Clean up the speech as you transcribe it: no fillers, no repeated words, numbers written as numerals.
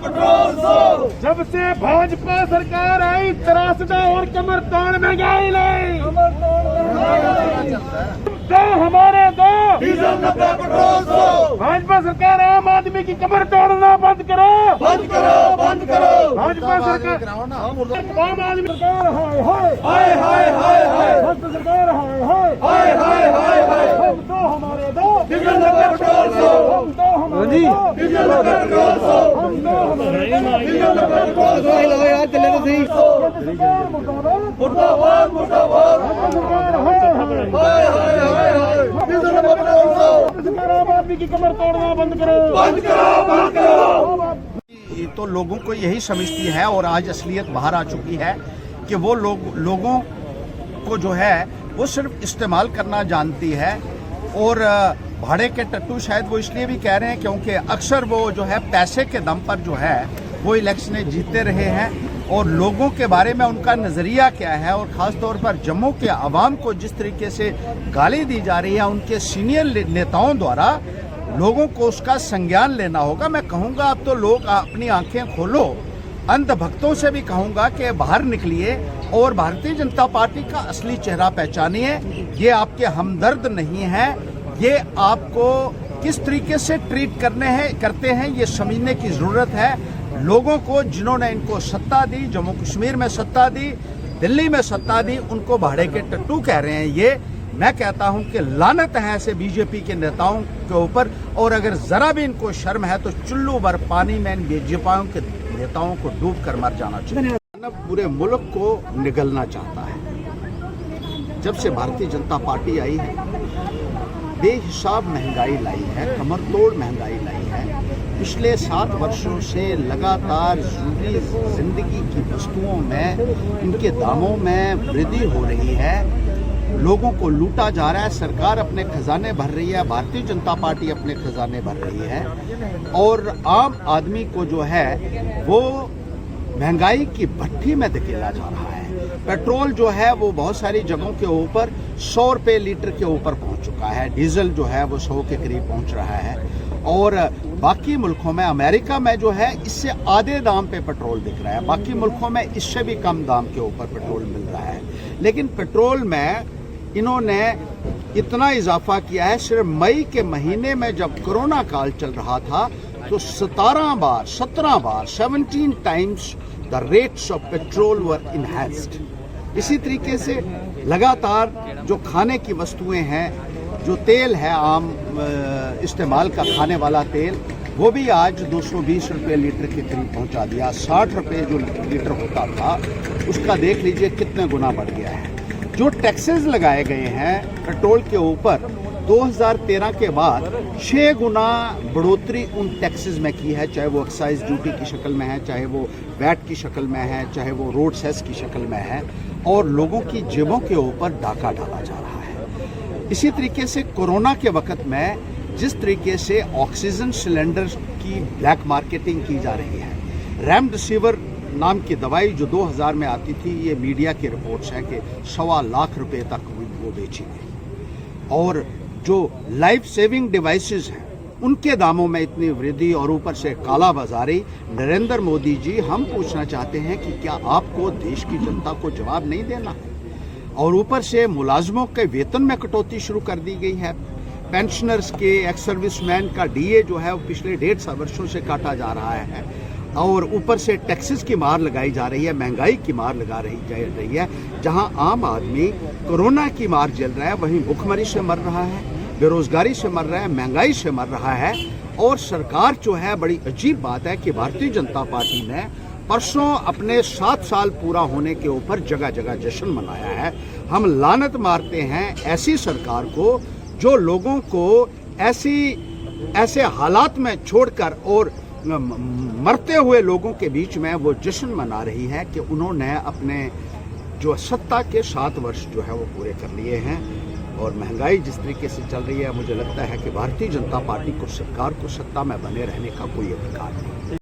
Petrol सो। जब से भाजपा सरकार आई त्रासदा और कमर तोड़ महंगाई लाई। दो हमारे दो डीजल 90 पेट्रोल सो। भाजपा सरकार आम आदमी की कमर तोड़ना बंद करो, बंद करो, बंद करो। भाजपा सरकार आम आदमी सरकार हाय हाय हाय हाय हाय हाय भाजपा सरकार हाय हाय हाय हाय हाय हाय। हम दो हमारे दो डीजल 90 पेट्रोल सो। हम दो हमारे दो डीजल 90 पेट्रोल सो। हम दो हमारे दो डीजल 90 पेट्रोल सो। सरकार मुर्दाबाद मुर्दाबाद मुर्दाबाद। सरकार हाय हाय हाय हाय हाय हाय। डीजल 90 पेट्रोल सो। सरकार आम आदमी की कमर तोड़ना बंद करो, बंद करो, बंद करो। ये तो लोगों को यही समझती है और आज असलियत बाहर आ चुकी है कि वो लोगों को जो है वो सिर्फ इस्तेमाल करना जानती है। और भाड़े के टट्टू शायद वो इसलिए भी कह रहे हैं क्योंकि अक्सर वो जो है पैसे के दम पर जो है वो इलेक्शनें जीतते रहे हैं। और लोगों के बारे में उनका नज़रिया क्या है और ख़ास तौर पर जम्मू के अवाम को जिस तरीके से गाली दी जा रही है उनके सीनियर नेताओं द्वारा, लोगों को उसका संज्ञान लेना होगा। मैं कहूँगा अब तो लोग अपनी आंखें खोलो, अंधभक्तों से भी कहूँगा कि बाहर निकलिए और भारतीय जनता पार्टी का असली चेहरा पहचानिए। ये आपके हमदर्द नहीं है, ये आपको किस तरीके से ट्रीट करते हैं ये समझने की ज़रूरत है। लोगों को जिन्होंने इनको सत्ता दी, जम्मू कश्मीर में सत्ता दी, दिल्ली में सत्ता दी, उनको भाड़े के टट्टू कह रहे हैं। ये मैं कहता हूं कि लानत है ऐसे बीजेपी के नेताओं के ऊपर। और अगर जरा भी इनको शर्म है तो चुल्लू भर पानी में इन बीजेपी के नेताओं को डूब कर मर जाना चाहिए। पूरे मुल्क को निगलना चाहता है। जब से भारतीय जनता पार्टी आई है बेहिसाब महंगाई लाई है, कमर तोड़ महंगाई लाई है। पिछले 7 वर्षों से लगातार ज़रूरी जिंदगी की वस्तुओं में इनके दामों में वृद्धि हो रही है। लोगों को लूटा जा रहा है, सरकार अपने खजाने भर रही है, भारतीय जनता पार्टी अपने खजाने भर रही है। और आम आदमी को जो है वो महंगाई की भट्ठी में धकेला जा रहा है। पेट्रोल जो है वो बहुत सारी जगहों के ऊपर 100 रुपये लीटर के ऊपर पहुंच चुका है। डीजल जो है वो 100 के करीब पहुंच रहा है। और बाकी मुल्कों में, अमेरिका में जो है इससे आधे दाम पे पेट्रोल बिक रहा है, बाकी मुल्कों में इससे भी कम दाम के ऊपर पेट्रोल मिल रहा है। लेकिन पेट्रोल में इन्होंने इतना इजाफा किया है, सिर्फ मई के महीने में जब कोरोना काल चल रहा था तो 17 बार 17 times the rates of petrol were enhanced. इसी तरीके से लगातार जो खाने की वस्तुएं हैं, जो तेल है आम इस्तेमाल का खाने वाला तेल, वो भी आज 220 रुपये लीटर के करीब पहुंचा दिया। 60 रुपये जो लीटर होता था उसका देख लीजिए कितने गुना बढ़ गया है। जो टैक्सेस लगाए गए हैं पेट्रोल के ऊपर 2013 के बाद 6 गुना बढ़ोतरी उन टैक्सेस में की है, चाहे वो एक्साइज ड्यूटी की शक्ल में है, चाहे वो वैट की शक्ल में है, चाहे वो रोड सेस की शक्ल में है। और लोगों की जेबों के ऊपर डाका डाला जा रहा है। इसी तरीके से कोरोना के वक्त में जिस तरीके से ऑक्सीजन सिलेंडर की ब्लैक मार्केटिंग की जा रही है, रेमडेसिविर नाम की दवाई जो 2000 में आती थी, ये मीडिया की रिपोर्ट्स हैं कि 1.25 लाख रुपए तक वो बेची गई। और जो लाइफ सेविंग डिवाइसेस हैं उनके दामों में इतनी वृद्धि और ऊपर से काला बाजारी। नरेंद्र मोदी जी, हम पूछना चाहते हैं कि क्या आपको देश की जनता को जवाब नहीं देना है? और ऊपर से मुलाजमों के वेतन में कटौती शुरू कर दी गई है। पेंशनर्स के, एक्स सर्विसमैन का डीए जो है वो पिछले 1.5 वर्षों से काटा जा रहा है। और ऊपर से टैक्सेस की मार लगाई जा रही है, महंगाई की मार लगा रही है। जहां आम आदमी कोरोना की मार झेल रहा है, वहीं भुखमरी से मर रहा है, बेरोजगारी से मर रहा है, महंगाई से मर रहा है। और सरकार जो है, बड़ी अजीब बात है कि भारतीय जनता पार्टी ने परसों अपने 7 साल पूरा होने के ऊपर जगह जगह जश्न मनाया है। हम लानत मारते हैं ऐसी सरकार को जो लोगों को ऐसे हालात में छोड़कर और मरते हुए लोगों के बीच में वो जश्न मना रही है कि उन्होंने अपने जो सत्ता के 7 वर्ष जो है वो पूरे कर लिए हैं। और महंगाई जिस तरीके से चल रही है, मुझे लगता है कि भारतीय जनता पार्टी को, सरकार को सत्ता में बने रहने का कोई अधिकार नहीं।